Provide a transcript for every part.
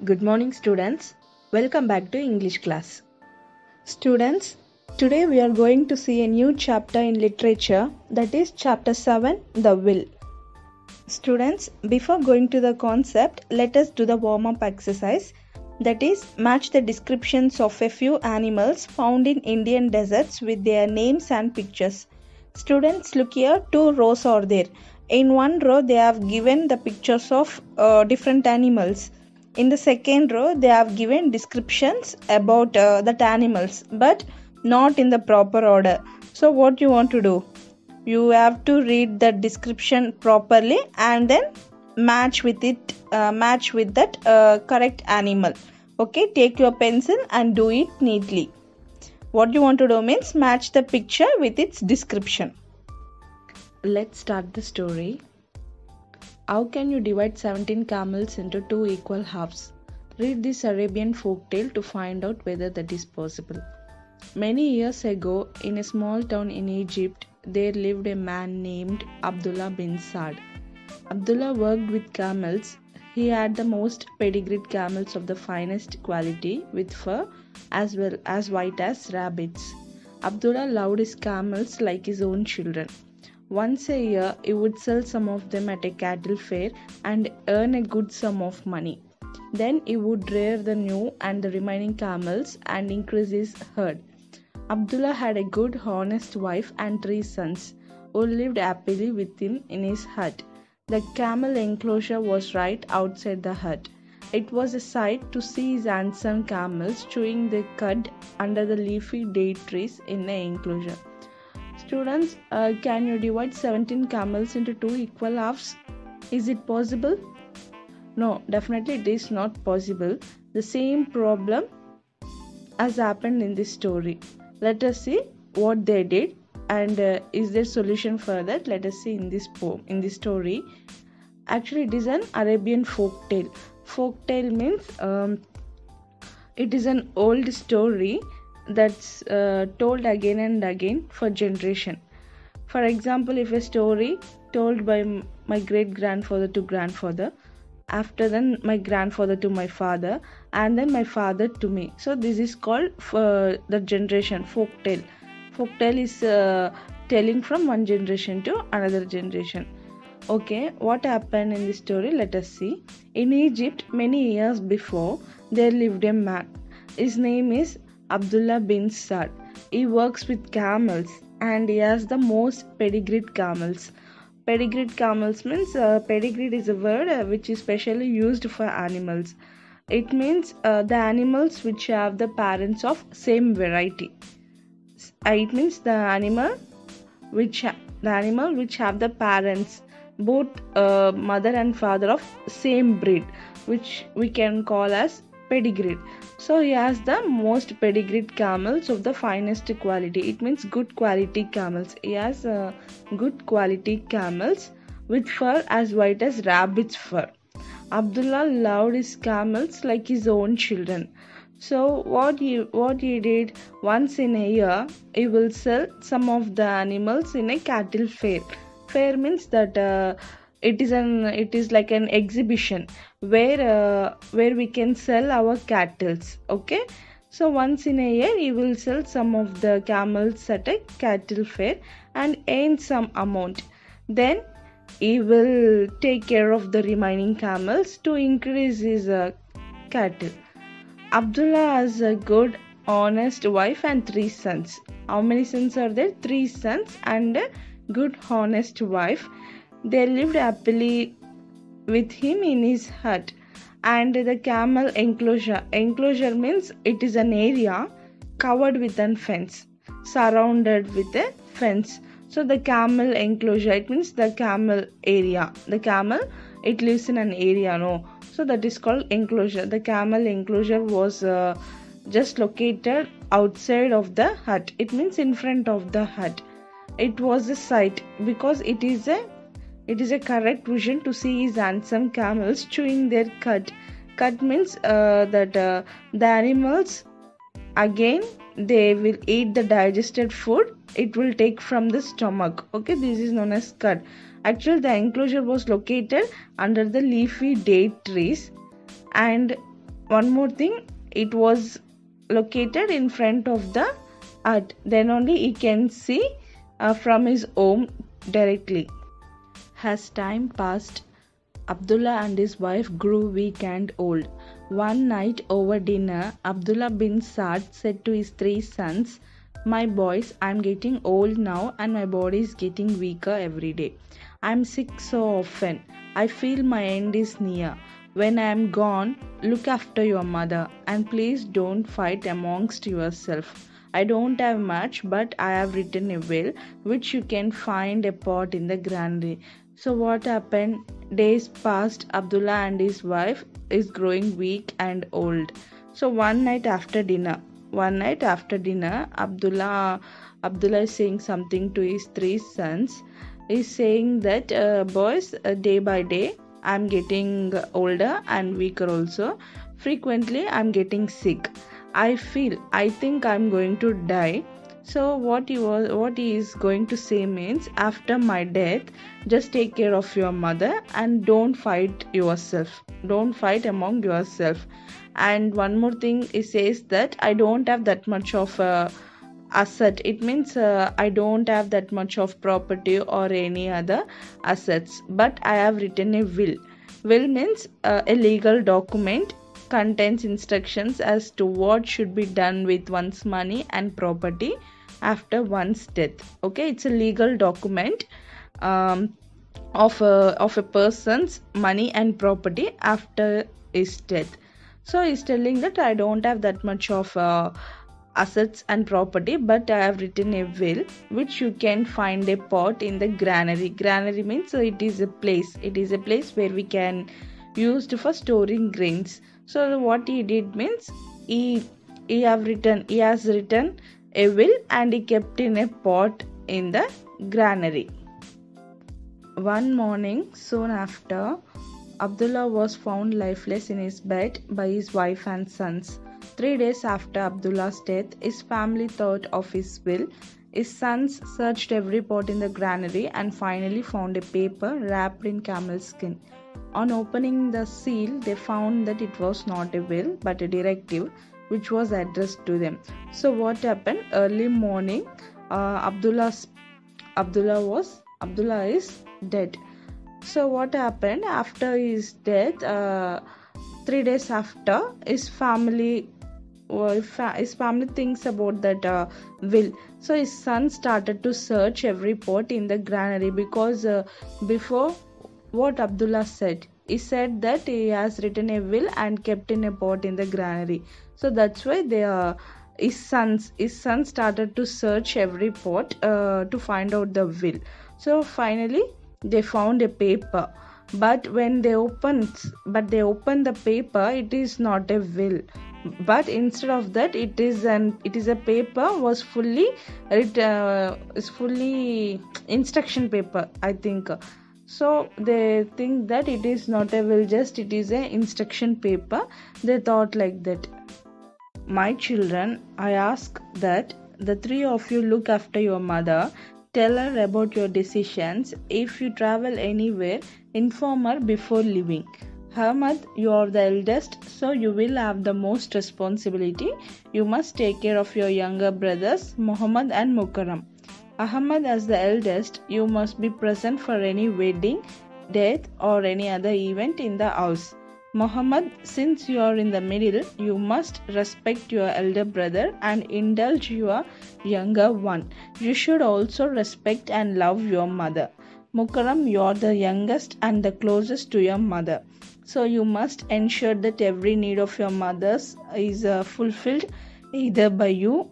Good morning, students. Welcome back to English class. Students, today we are going to see a new chapter in literature, that is chapter 7, The Will. Students, before going to the concept, let us do the warm-up exercise, that is match the descriptions of a few animals found in Indian deserts with their names and pictures. Students, look here, 2 rows are there. In one row, they have given the pictures of different animals. In the second row, they have given descriptions about that animals, but not in the proper order. So what you want to do? You have to read the description properly and then match with that correct animal. Okay, take your pencil and do it neatly. What you want to do means match the picture with its description. Let's start the story. How can you divide 17 camels into 2 equal halves? Read this Arabian folktale to find out whether that is possible. Many years ago, in a small town in Egypt, there lived a man named Abdullah bin Saad. Abdullah worked with camels. He had the most pedigreed camels of the finest quality with fur as well as white as rabbits. Abdullah loved his camels like his own children. Once a year, he would sell some of them at a cattle fair and earn a good sum of money. Then he would rear the new and the remaining camels and increase his herd. Abdullah had a good, honest wife and 3 sons who lived happily with him in his hut. The camel enclosure was right outside the hut. It was a sight to see his handsome camels chewing the cud under the leafy date trees in the enclosure. Students, can you divide 17 camels into 2 equal halves? Is it possible? No, definitely it is not possible. The same problem has happened in this story. Let us see what they did and is there solution for that? Let us see in this story. Actually, it is an Arabian folk tale. Folk tale means it is an old story that's told again and again for generation. For example, if a story told by my great grandfather to grandfather, after then my grandfather to my father, and then my father to me, so this is called the generation folk tale. Folk tale is telling from one generation to another generation. Okay, what happened in this story? Let us see. In Egypt, many years before, there lived a man. His name is Abdullah bin Saad. He works with camels and he has the most pedigreed camels. Pedigreed camels means pedigreed is a word which is specially used for animals. It means the animals which have the parents of same variety. It means the animal which have the parents both mother and father of same breed, which we can call as pedigreed. So he has the most pedigreed camels of the finest quality. It means good quality camels. He has good quality camels with fur as white as rabbit's fur. Abdullah loved his camels like his own children. So what he did, once in a year, he will sell some of the animals in a cattle fair. Fair means that it is like an exhibition where we can sell our cattle. Okay, so once in a year he will sell some of the camels at a cattle fair and earn some amount. Then he will take care of the remaining camels to increase his cattle. Abdullah has a good, honest wife and 3 sons. How many sons are there? 3 sons and a good, honest wife. They lived happily with him in his hut. And the camel enclosure. Enclosure means it is an area covered with a fence, surrounded with a fence. So the camel enclosure, it means the camel area. The camel, it lives in an area, no? So that is called enclosure. The camel enclosure was just located outside of the hut. It means in front of the hut. It was a sight because it is a correct vision to see his handsome camels chewing their cud. Cud means that the animals, again, they will eat the digested food. It will take from the stomach. Okay, this is known as cud. Actually, the enclosure was located under the leafy date trees and one more thing, it was located in front of the hut. Then only he can see from his home directly. As time passed, Abdullah and his wife grew weak and old. One night over dinner, Abdullah bin Saad said to his 3 sons, "My boys, I am getting old now and my body is getting weaker every day. I am sick so often. I feel my end is near. When I am gone, look after your mother and please don't fight amongst yourself. I don't have much, but I have written a will which you can find a pot in the granary." So what happened? Days passed. Abdullah and his wife is growing weak and old. So one night after dinner, Abdullah is saying something to his 3 sons. He's saying that boys, day by day I'm getting older and weaker also. Frequently I'm getting sick. I think I'm going to die. So what he is going to say means, after my death, just take care of your mother and don't fight yourself. Don't fight among yourself. And one more thing, he says that I don't have that much of asset. It means I don't have that much of property or any other assets, but I have written a will. Will means a legal document, contains instructions as to what should be done with one's money and property after one's death. Okay, it's a legal document of a person's money and property after his death. So he's telling that I don't have that much of assets and property, but I have written a will which you can find a pot in the granary. Granary means it is a place where we can use for storing grains. So what he did means, he has written a will and he kept in a pot in the granary. One morning, soon after, Abdullah was found lifeless in his bed by his wife and sons. 3 days after Abdullah's death, his family thought of his will. His sons searched every pot in the granary and finally found a paper wrapped in camel skin. On opening the seal, they found that it was not a will but a directive which was addressed to them. So what happened? Early morning, Abdullah is dead. So what happened after his death? 3 days after, his family thinks about that will. So his son started to search every pot in the granary, because before, what Abdullah said, he said that he has written a will and kept in a pot in the granary. So that's why his sons started to search every pot to find out the will. So finally they found a paper, but when they opened the paper, it is not a will, but instead of that, it is a paper was fully instruction paper, I think. So they think that it is not a will, just it is a instruction paper. They thought like that. My children, I ask that the 3 of you look after your mother. Tell her about your decisions. If you travel anywhere, inform her before leaving. Ahmad, you are the eldest, so you will have the most responsibility. You must take care of your younger brothers, Muhammad and Mukarram. Ahmad, as the eldest, you must be present for any wedding, death, or any other event in the house. Muhammad, since you are in the middle, you must respect your elder brother and indulge your younger one. You should also respect and love your mother. Mukarram, you are the youngest and the closest to your mother. So you must ensure that every need of your mother's is fulfilled either by you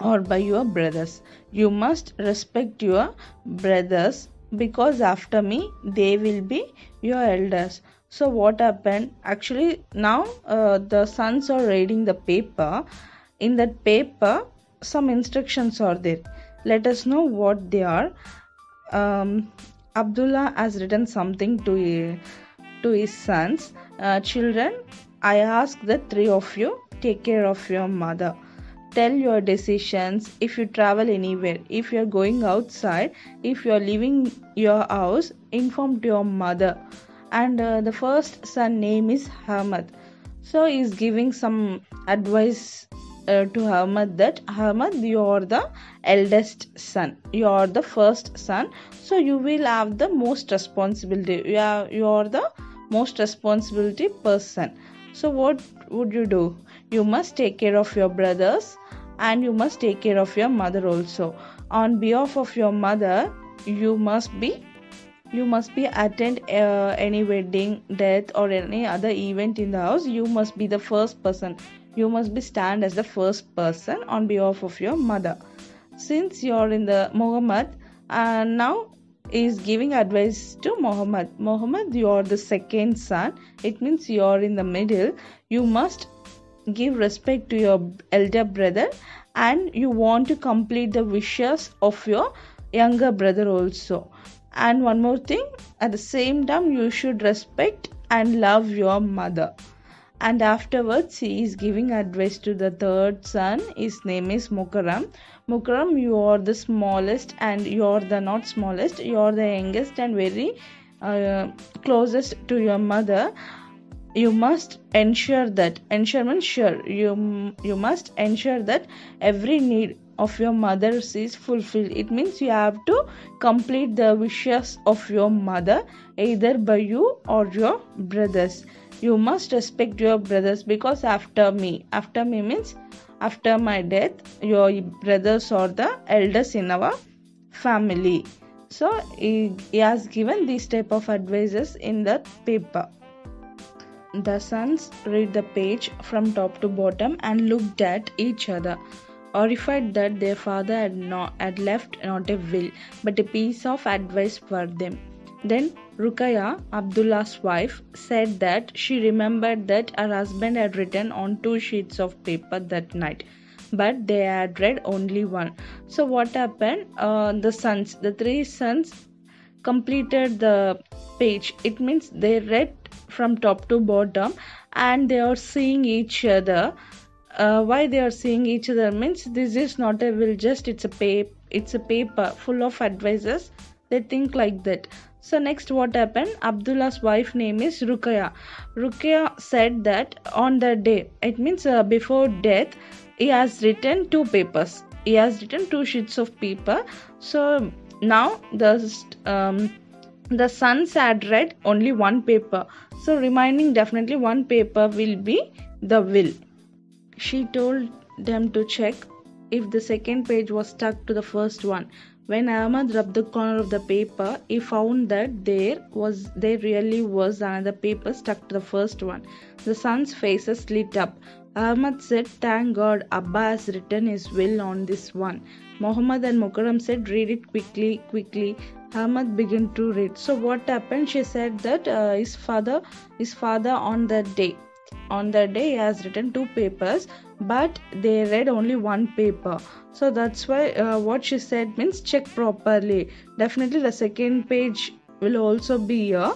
or by your brothers. You must respect your brothers, because after me they will be your elders. So what happened? Actually, now the sons are reading the paper. In that paper, some instructions are there. Let us know what they are. Abdullah has written something to his sons. Children, I ask the 3 of you, take care of your mother. Tell your decisions if you travel anywhere, if you are going outside, if you are leaving your house, inform to your mother. And the first son name is Ahmad. So he's giving some advice to Ahmad, that Ahmad, you are the eldest son, you are the first son, so you will have the most responsibility, you are the most responsibility person. So what would you do? You must take care of your brothers and you must take care of your mother also. On behalf of your mother, you must be attend any wedding, death, or any other event in the house. You must be the first person, you must be stand as the first person on behalf of your mother. Since you're in the Muhammad, now is giving advice to Muhammad, you are the second son, it means you are in the middle. You must give respect to your elder brother and you want to complete the wishes of your younger brother also. And one more thing, at the same time you should respect and love your mother. And afterwards he is giving advice to the third son. His name is Mukarram. Mukarram, you are the smallest and you are the not smallest, you are the youngest and very closest to your mother. You must ensure that, ensure means sure, you must ensure that every need of your mother is fulfilled. It means you have to complete the wishes of your mother either by you or your brothers. You must respect your brothers, because after me means after my death, your brothers are the elders in our family. So he has given these type of advices in the paper. The sons read the page from top to bottom and looked at each other, horrified that their father had left not a will, but a piece of advice for them. Then Ruqayya, Abdullah's wife, said that she remembered that her husband had written on 2 sheets of paper that night, but they had read only one. So what happened? The 3 sons completed the page. It means they read from top to bottom and they are seeing each other. Why they are seeing each other means this is not a will, just it's a paper full of advices. They think like that. So next what happened? Abdullah's wife name is Ruqayya. Ruqayya said that on the day, it means before death, he has written 2 papers. He has written 2 sheets of paper. So now the sons had read only 1 paper. So remaining definitely 1 paper will be the will. She told them to check if the second page was stuck to the first one. When Ahmad rubbed the corner of the paper, he found that there really was another paper stuck to the first one. The sons' faces lit up. Ahmad said, "Thank God, Abba has written his will on this one." Muhammad and Mukarram said, "Read it quickly." Ahmad began to read. So what happened? She said that his father on that day he has written 2 papers, but they read only 1 paper. So that's why what she said means check properly. Definitely the second page will also be here.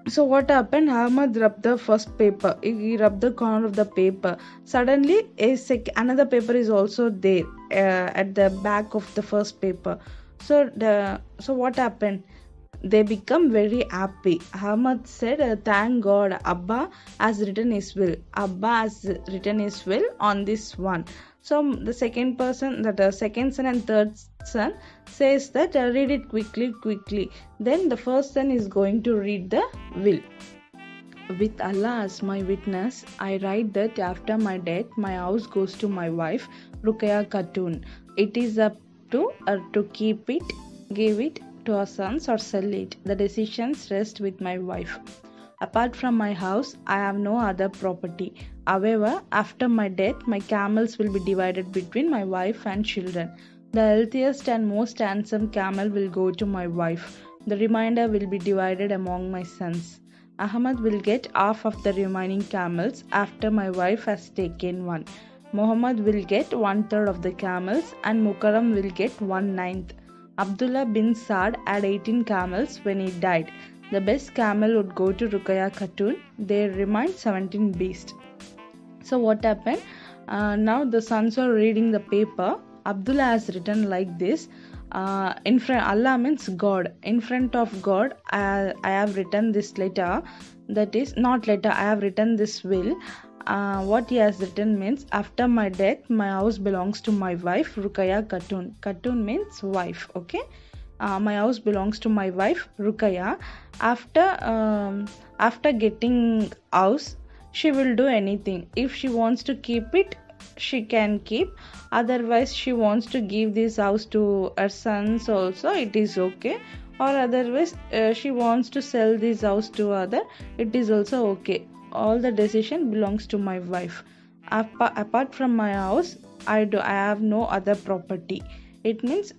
So what happened? Ahmad rubbed the first paper. He rubbed the corner of the paper. Suddenly another paper is also there at the back of the first paper. So what happened? They become very happy. Ahmad said, "Thank God, Abba has written his will. Abba has written his will on this one." So the second person, that second son and third son, says that read it quickly. Then the first son is going to read the will. "With Allah as my witness, I write that after my death, my house goes to my wife, Ruqayya Khatun. It is up to her to keep it, give it to our sons or sell it. The decisions rest with my wife. Apart from my house, I have no other property. However, after my death, my camels will be divided between my wife and children. The healthiest and most handsome camel will go to my wife. The remainder will be divided among my sons. Ahmad will get half of the remaining camels after my wife has taken one. Muhammad will get 1/3 of the camels and Mukarram will get 1/9. Abdullah bin Saad had 18 camels when he died. The best camel would go to Ruqayya Khatun. There remained 17 beasts." So what happened? Now the sons are reading the paper. Abdullah has written like this: in front, Allah means God. In front of God, I have written this letter. That is not letter. I have written this will. What he has written means, after my death, my house belongs to my wife Ruqayya Khatun. Khatun means wife. Okay. My house belongs to my wife Ruqayya. After getting house, she will do anything. If she wants to keep it, she can keep. Otherwise, she wants to give this house to her sons also, it is okay. Or otherwise, she wants to sell this house to other, it is also okay. All the decision belongs to my wife. Apart from my house, I have no other property. It means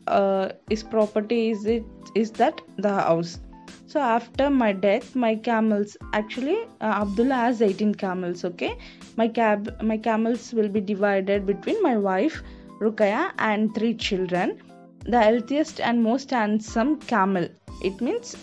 his property is that the house. So after my death, my camels, actually Abdullah has 18 camels. Okay, my camels will be divided between my wife Ruqayya and 3 children. The healthiest and most handsome camel, it means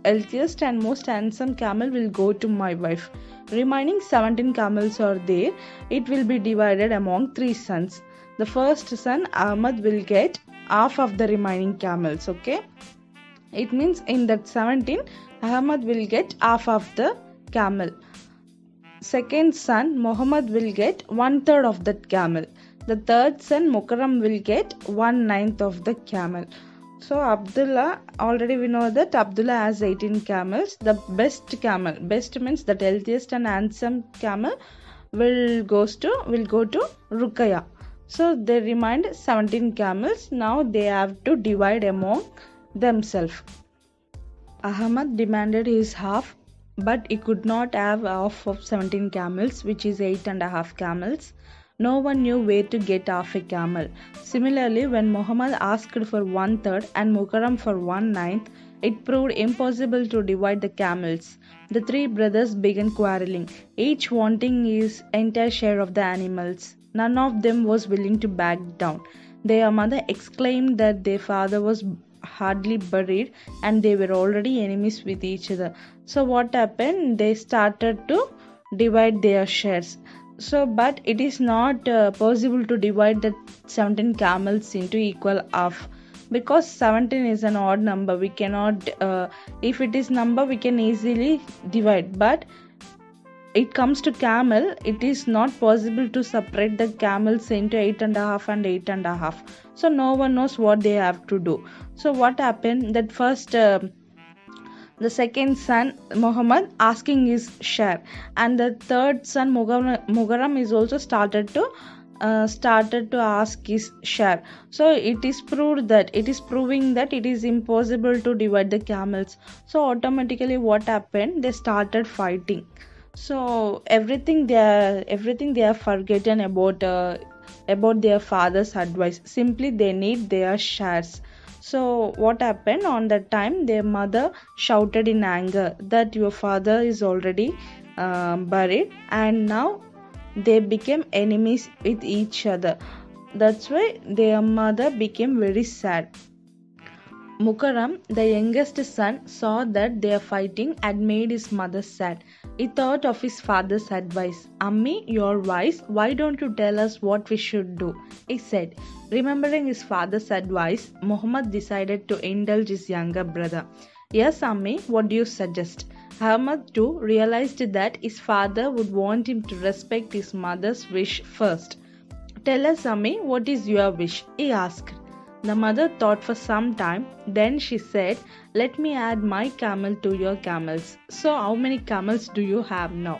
healthiest and most handsome camel will go to my wife. Remaining 17 camels are there. It will be divided among 3 sons. The first son Ahmad will get half of the remaining camels. Okay, it means in that 17, Ahmad will get half of the camel. Second son Muhammad will get 1/3 of that camel. The third son Mukarram will get 1/9 of the camel. So Abdullah, already we know that Abdullah has 18 camels. The best camel, best means the healthiest and handsome camel, will go to Ruqayya. So they remained 17 camels. Now they have to divide among themselves. Ahmad demanded his half, but he could not have half of 17 camels, which is 8.5 camels. No one knew where to get half a camel. Similarly, when Muhammad asked for 1/3 and Mukarram for 1/9, it proved impossible to divide the camels. The 3 brothers began quarreling, each wanting his entire share of the animals. None of them was willing to back down. Their mother exclaimed that their father was hardly buried and they were already enemies with each other. So what happened? They started to divide their shares. So but it is not possible to divide the 17 camels into equal half, because 17 is an odd number. We cannot, if it is number we can easily divide, but it comes to camel, it is not possible to separate the camels into 8.5 and 8.5. So no one knows what they have to do. So what happened, that first the second son Muhammad asking his share, and the third son Mukarram is also started to ask his share. So it is proving that it is impossible to divide the camels. So automatically what happened, they started fighting. So everything they have forgotten about their father's advice. Simply they need their shares. So what happened, on that time their mother shouted in anger that your father is already buried, and now they became enemies with each other. That's why their mother became very sad. Mukarram, the youngest son, saw that their fighting had made his mother sad. He thought of his father's advice. Ammi, you're wise. Why don't you tell us what we should do? He said. Remembering his father's advice, Muhammad decided to indulge his younger brother. Yes, Ammi, what do you suggest? Ahmad too realized that his father would want him to respect his mother's wish first. Tell us, Ammi, what is your wish? He asked. The mother thought for some time. Then she said, let me add my camel to your camels. So how many camels do you have now?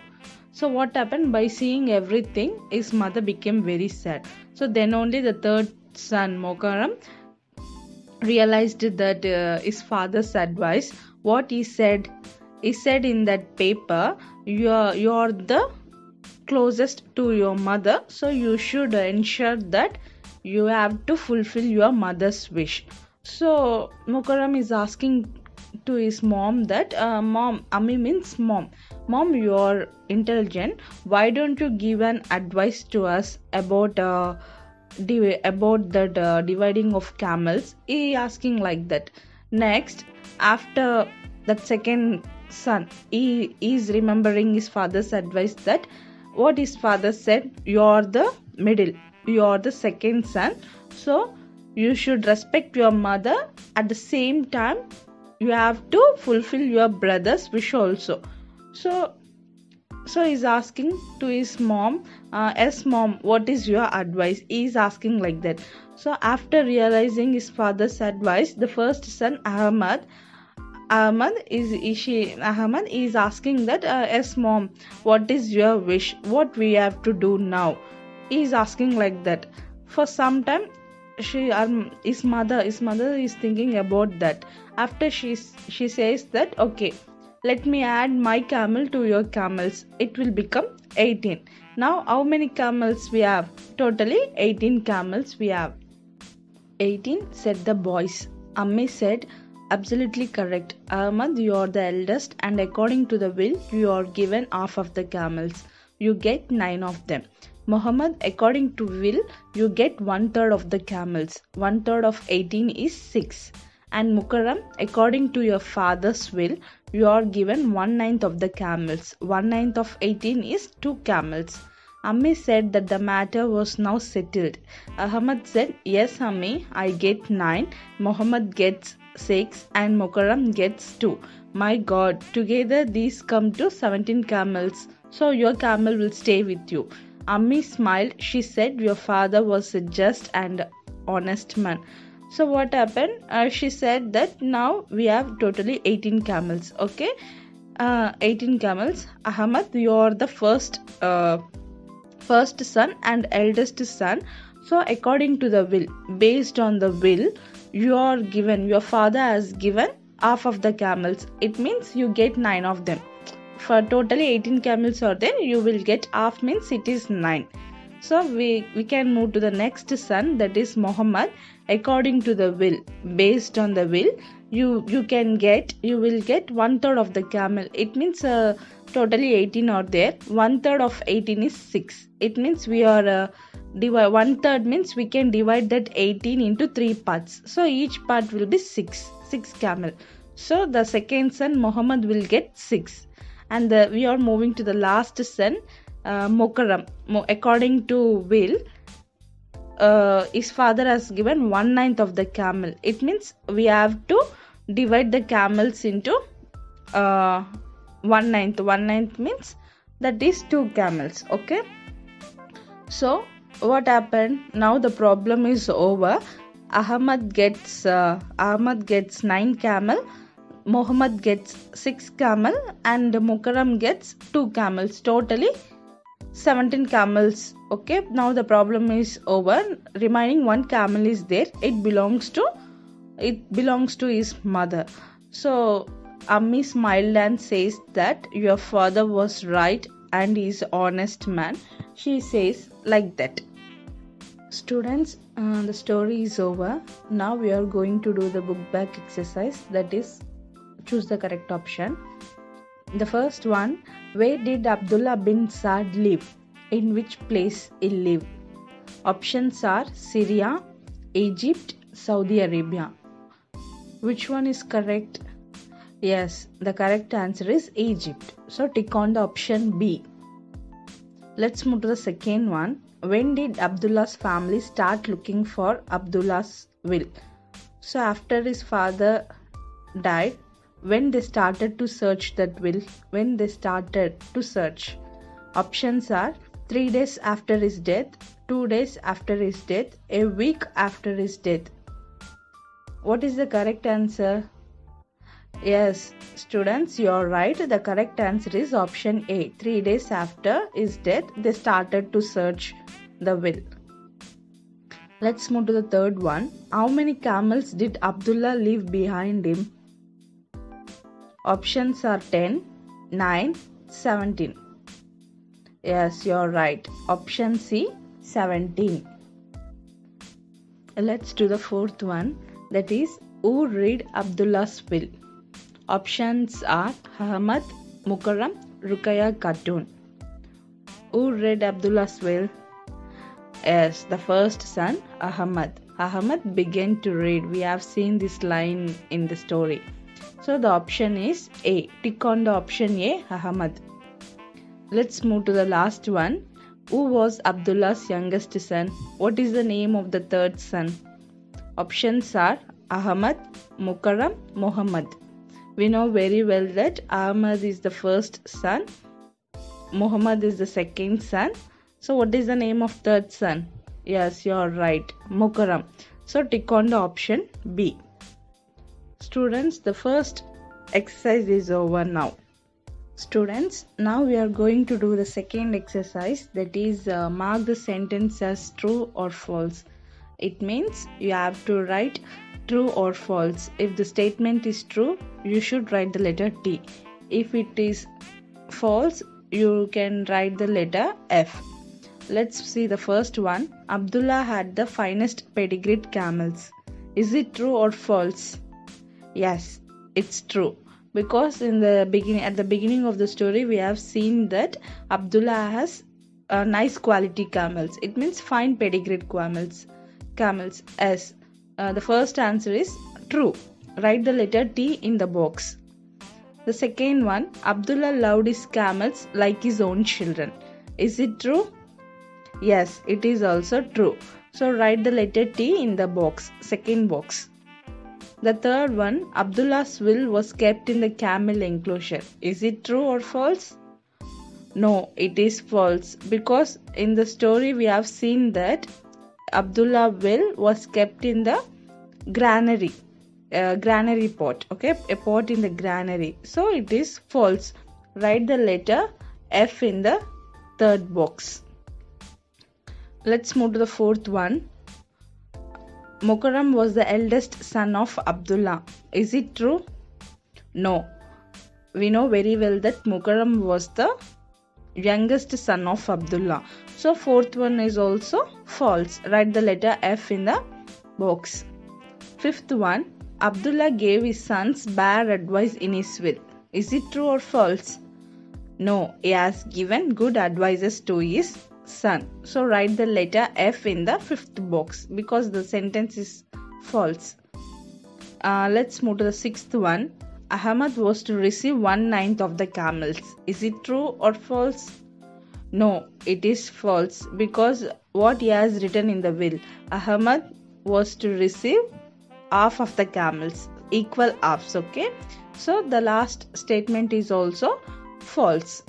So what happened, by seeing everything, his mother became very sad. So then only the third son Mukarram realized that his father's advice. What he said in that paper, you are the closest to your mother, so you should ensure that you have to fulfill your mother's wish. So Mukarram is asking to his mom that mom, Ammi means mom, you are intelligent, why don't you give an advice to us about the dividing of camels? He asking like that. Next, after that second son, he is remembering his father's advice, that what his father said, you are the middle, you are the second son, so You should respect your mother. At the same time, you have to fulfill your brother's wish also. So he's asking to his mom, yes mom, what is your advice? He's asking like that. So after realizing his father's advice, the first son Ahmad is asking that, yes mom, what is your wish? What we have to do now? He is asking like that. For some time, his mother is thinking about that. After she says that, okay, let me add my camel to your camels. It will become 18. Now how many camels we have? Totally 18 camels we have. 18, said the boys. Ammi said, absolutely correct. Ahmad, you are the eldest, and according to the will, you are given half of the camels. You get 9 of them. Muhammad, according to will, you get 1/3 of the camels. 1/3 of 18 is 6. And Mukarram, according to your father's will, you are given 1/9 of the camels. 1/9 of 18 is 2 camels. Ammi said that the matter was now settled. Ahmad said, yes Ammi, I get 9, Muhammad gets 6 and Mukarram gets 2. My God, together these come to 17 camels. So your camel will stay with you. Ammi smiled. She said, your father was a just and honest man. So what happened? She said that now we have totally 18 camels. Okay, 18 camels. Ahmad, you are the first son and eldest son. So according to the will, based on the will, your father has given half of the camels. It means you get 9 of them. For totally 18 camels are there, you will get half, means it is 9. So we can move to the next son, that is Muhammad. According to the will, based on the will, you will get 1/3 of the camel. It means totally 18 are there. 1/3 of 18 is 6. It means we are 1/3 means we can divide that 18 into 3 parts. So each part will be 6 camel. So the second son Muhammad will get 6. And we are moving to the last son, Mukarram. According to will, his father has given 1/9 of the camel. It means we have to divide the camels into 1/9. 1/9 means that is 2 camels. Okay. So what happened? Now the problem is over. Ahmad gets 9 camel. Muhammad gets 6 camel and Mukarram gets 2 camels. Totally 17 camels. Okay, now the problem is over. Remaining 1 camel is there. It belongs to his mother. So Ammi smiled and says that your father was right and he is an honest man. She says like that. Students, the story is over. Now we are going to do the book back exercise, that is, choose the correct option. The first one, where did Abdullah bin Saad live? In which place he lived? Options are Syria, Egypt, Saudi Arabia. Which one is correct? Yes, the correct answer is Egypt. So tick on the option B. Let's move to the second one. When did Abdullah's family start looking for Abdullah's will? So after his father died, when they started to search that will, when they started to search. Options are 3 days after his death, 2 days after his death, a week after his death. What is the correct answer? Yes, students, you are right. The correct answer is option A. 3 days after his death, they started to search the will. Let's move to the third one. How many camels did Abdullah leave behind him? Options are 10, 9, 17. Yes, you are right. Option C, 17. Let's do the fourth one. That is, who read Abdullah's will? Options are Ahmad, Mukarram, Ruqayya Khatun. Who read Abdullah's will? Yes, the first son, Ahmad. Ahmad began to read. We have seen this line in the story. So the option is A. Tick on the option A, Ahmad. Let's move to the last one. Who was Abdullah's youngest son? What is the name of the third son? Options are Ahmad, Mukarram, Muhammad. We know very well that Ahmad is the first son, Muhammad is the second son. So what is the name of third son? Yes, you are right, Mukarram. So tick on the option B. Students, the first exercise is over now. Students, now we are going to do the second exercise, that is mark the sentence as true or false. It means you have to write true or false. If the statement is true, you should write the letter T. If it is false, you can write the letter F. Let's see the first one. Abdullah had the finest pedigreed camels. Is it true or false? Yes, it's true. Because at the beginning of the story, we have seen that Abdullah has nice quality camels. It means fine pedigreed camels. Yes. The first answer is true. Write the letter T in the box. The second one, Abdullah loved his camels like his own children. Is it true? Yes, it is also true. So write the letter T in the box, second box. The third one, Abdullah's will was kept in the camel enclosure. Is it true or false? No, it is false, because in the story we have seen that Abdullah's will was kept in the granary pot, okay, a pot in the granary. So it is false. Write the letter F in the third box. Let's move to the fourth one. Mukarram was the eldest son of Abdullah. Is it true? No. We know very well that Mukarram was the youngest son of Abdullah. So fourth one is also false. Write the letter F in the box. Fifth one, Abdullah gave his sons bad advice in his will. Is it true or false? No, he has given good advices to his son. So write the letter F in the fifth box, because the sentence is false. Let's move to the sixth one. Ahmad was to receive 1/9 of the camels. Is it true or false? No, it is false, because what he has written in the will, Ahmad was to receive half of the camels, equal halves, okay? So the last statement is also false.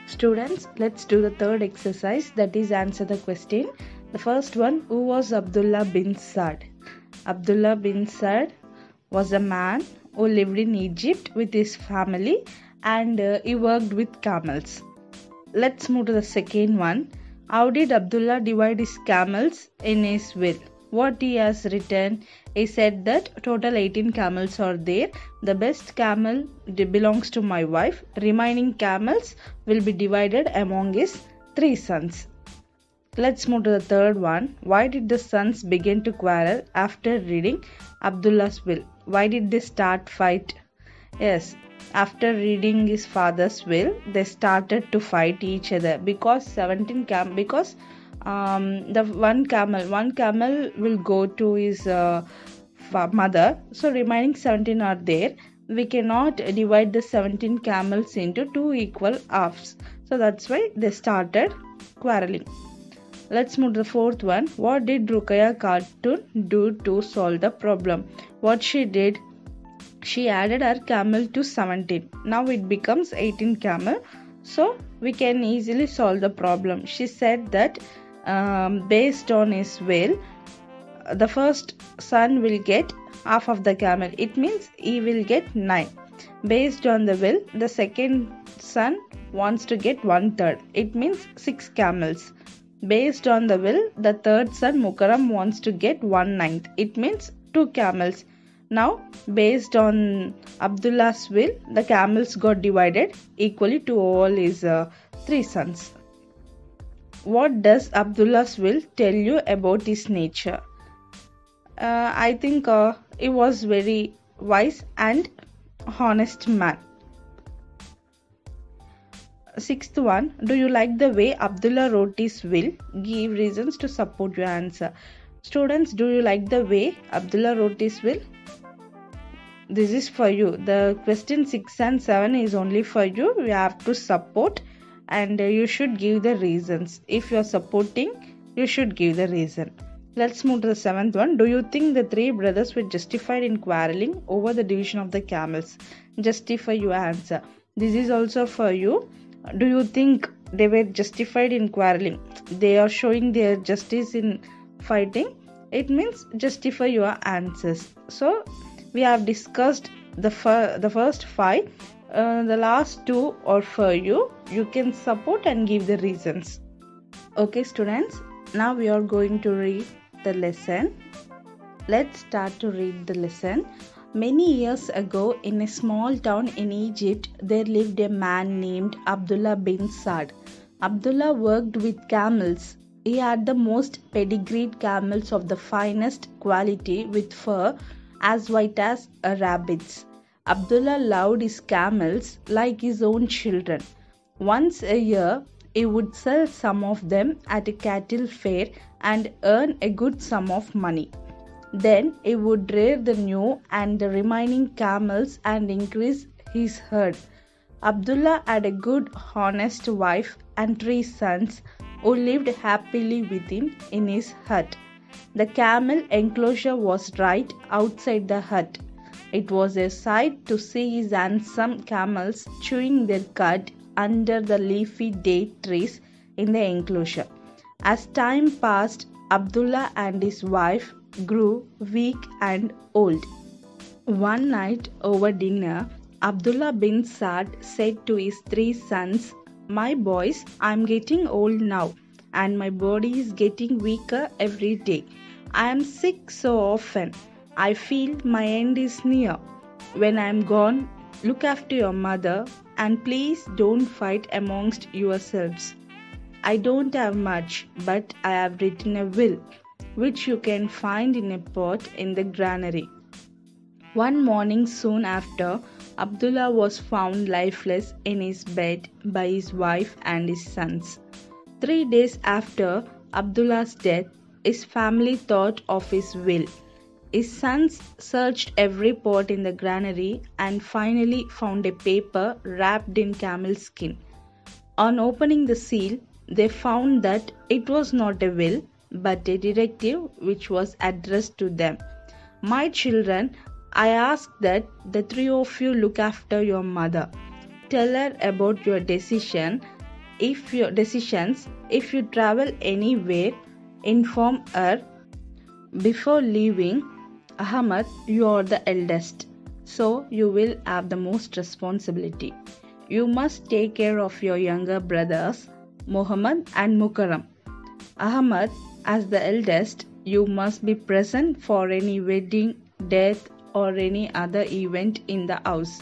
Students, let's do the third exercise, that is answer the question. The first one, who was Abdullah bin Saad? Abdullah bin Saad was a man who lived in Egypt with his family, and he worked with camels. Let's move to the second one. How did Abdullah divide his camels in his will? What he has written, he said that total 18 camels are there. The best camel belongs to my wife. Remaining camels will be divided among his 3 sons. Let's move to the third one. Why did the sons begin to quarrel after reading Abdullah's will? Why did they start fight? Yes, after reading his father's will, they started to fight each other, because the one camel will go to his mother, so remaining 17 are there. We cannot divide the 17 camels into 2 equal halves, so that's why they started quarreling. Let's move to the fourth one. What did Ruqayya Khatun do to solve the problem? What she did, she added her camel to 17. Now it becomes 18 camel, so we can easily solve the problem. She said that based on his will, the first son will get half of the camel. It means he will get 9. Based on the will, the second son wants to get 1/3. It means 6 camels. Based on the will, the third son Mukarram wants to get 1/9. It means 2 camels. Now, based on Abdullah's will, the camels got divided equally to all his 3 sons. What does Abdullah's will tell you about his nature? I think he was very wise and honest man. Sixth one, do you like the way Abdullah wrote his will? Give reasons to support your answer. Students, do you like the way Abdullah wrote his will? This is for you. The question 6 and 7 is only for you. You have to support, and you should give the reasons. If you are supporting, you should give the reason. Let's move to the seventh one. Do you think the three brothers were justified in quarreling over the division of the camels? Justify your answer. This is also for you. Do you think they were justified in quarreling? They are showing their justice in fighting. It means justify your answers. So we have discussed the first five. The last two are for you. You can support and give the reasons. Okay, students. Now we are going to read the lesson. Let's start to read the lesson. Many years ago, in a small town in Egypt, there lived a man named Abdullah bin Saad. Abdullah worked with camels. He had the most pedigreed camels of the finest quality with fur as white as a rabbit's. Abdullah loved his camels like his own children. Once a year, he would sell some of them at a cattle fair and earn a good sum of money. Then he would rear the new and the remaining camels and increase his herd. Abdullah had a good, honest wife and 3 sons who lived happily with him in his hut. The camel enclosure was right outside the hut. It was a sight to see his handsome camels chewing their cud under the leafy date trees in the enclosure. As time passed, Abdullah and his wife grew weak and old. One night over dinner, Abdullah bin Saad said to his 3 sons, "My boys, I am getting old now and my body is getting weaker every day. I am sick so often. I feel my end is near. When I am gone, look after your mother and please don't fight amongst yourselves. I don't have much, but I have written a will, which you can find in a pot in the granary." One morning soon after, Abdullah was found lifeless in his bed by his wife and his sons. 3 days after Abdullah's death, his family thought of his will. His sons searched every pot in the granary and finally found a paper wrapped in camel skin. On opening the seal, they found that it was not a will but a directive which was addressed to them. "My children, I ask that the 3 of you look after your mother. Tell her about your decisions. If you travel anywhere, inform her. Before leaving, Ahmad, you are the eldest, so you will have the most responsibility. You must take care of your younger brothers, Muhammad and Mukarram. Ahmad, as the eldest, you must be present for any wedding, death, or any other event in the house.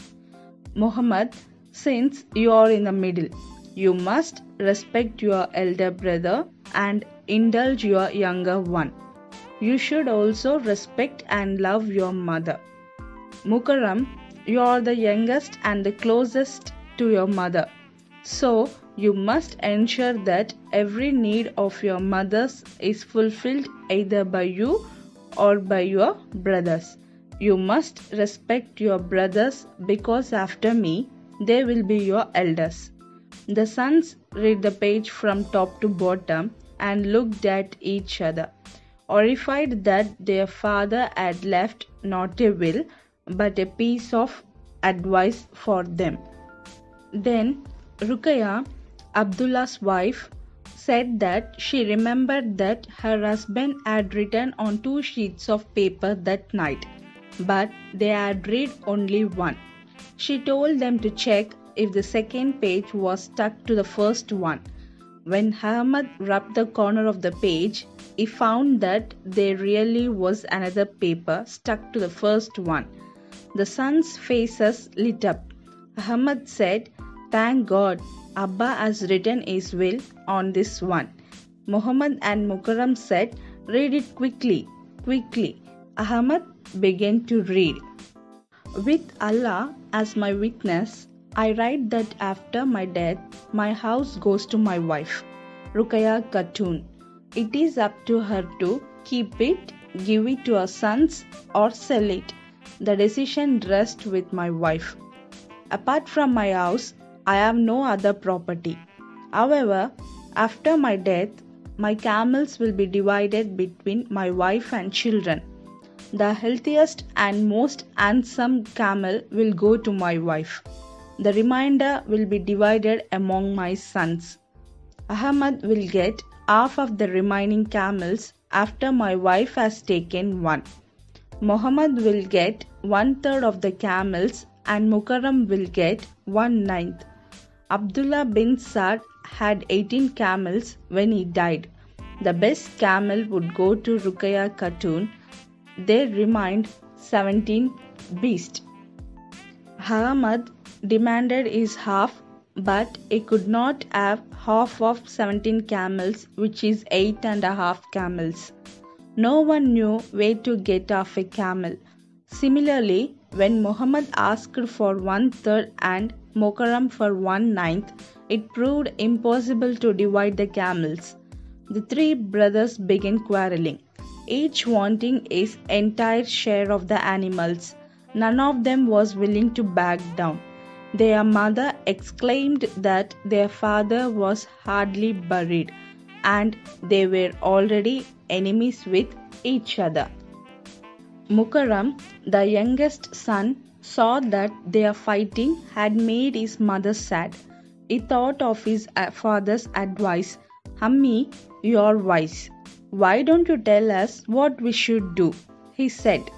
Muhammad, since you are in the middle, you must respect your elder brother and indulge your younger one. You should also respect and love your mother. Mukarram, you are the youngest and the closest to your mother. So, you must ensure that every need of your mother's is fulfilled either by you or by your brothers. You must respect your brothers because after me, they will be your elders." The sons read the page from top to bottom and looked at each other, horrified that their father had left not a will but a piece of advice for them. Then Ruqayya, Abdullah's wife, said that she remembered that her husband had written on 2 sheets of paper that night, but they had read only one. She told them to check if the second page was stuck to the first one. When Ahmad rubbed the corner of the page, he found that there really was another paper stuck to the first one. The sons' faces lit up. Ahmad said, "Thank God, Abba has written his will on this one." Muhammad and Mukarram said, "Read it quickly, quickly." Ahmad began to read. "With Allah as my witness, I write that after my death, my house goes to my wife, Ruqayya Khatun. It is up to her to keep it, give it to her sons, or sell it. The decision rests with my wife. Apart from my house, I have no other property. However, after my death, My camels will be divided between my wife and children. The healthiest and most handsome camel will go to my wife. The remainder will be divided among my sons. Ahmad will get half of the remaining camels after my wife has taken one. Muhammad will get 1/3 of the camels and Mukarram will get 1/9. Abdullah bin Saad had 18 camels when he died. The best camel would go to Ruqayya Khatun. There remained 17 beasts. Ahmad demanded his half, but he could not have half of 17 camels, which is 8.5 camels. No one knew where to get half a camel. Similarly, when Muhammad asked for 1/3 and Mukarram for 1/9, it proved impossible to divide the camels. The three brothers began quarreling, each wanting his entire share of the animals. None of them was willing to back down. Their mother exclaimed that their father was hardly buried, and they were already enemies with each other. Mukarram, the youngest son, saw that their fighting had made his mother sad. He thought of his father's advice. "Ammi, you are wise. Why don't you tell us what we should do?" he said.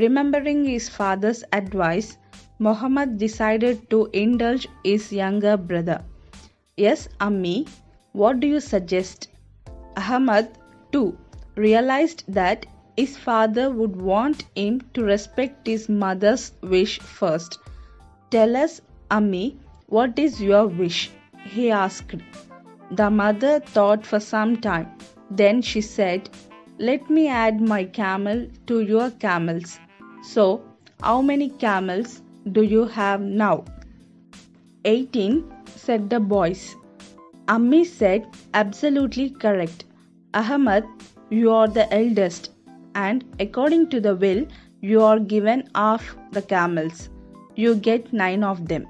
Remembering his father's advice, Muhammad decided to indulge his younger brother. "Yes, Ammi, what do you suggest?" Ahmad, too, realized that his father would want him to respect his mother's wish first. "Tell us, Ammi, what is your wish?" he asked. The mother thought for some time. Then she said, "Let me add my camel to your camels." "So, how many camels do you have now?" 18, said the boys. Ammi said, "Absolutely correct. Ahmad, you are the eldest, and according to the will, you are given half the camels. You get 9 of them.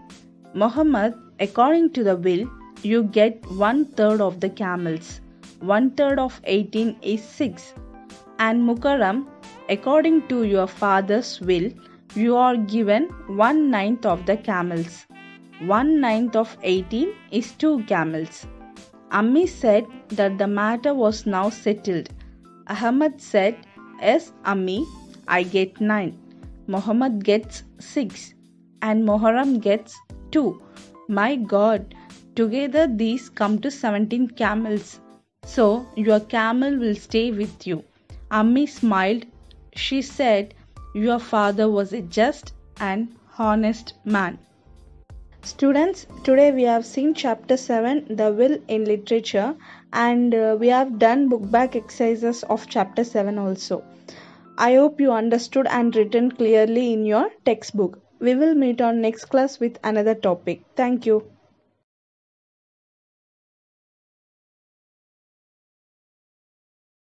Muhammad, according to the will, you get 1/3 of the camels. 1/3 of 18 is 6. And Mukarram, according to your father's will, you are given 1/9 of the camels. 1/9 of 18 is 2 camels." Ammi said that the matter was now settled. Ahmad said, "Yes, Ammi, I get 9. Muhammad gets 6. And Muharram gets 2. My God, together these come to 17 camels. So your camel will stay with you." Ammi smiled. She said, "Your father was a just and honest man." Students, today we have seen chapter 7, The Will in Literature, and we have done book back exercises of chapter 7 also. I hope you understood and written clearly in your textbook. We will meet on next class with another topic. Thank you.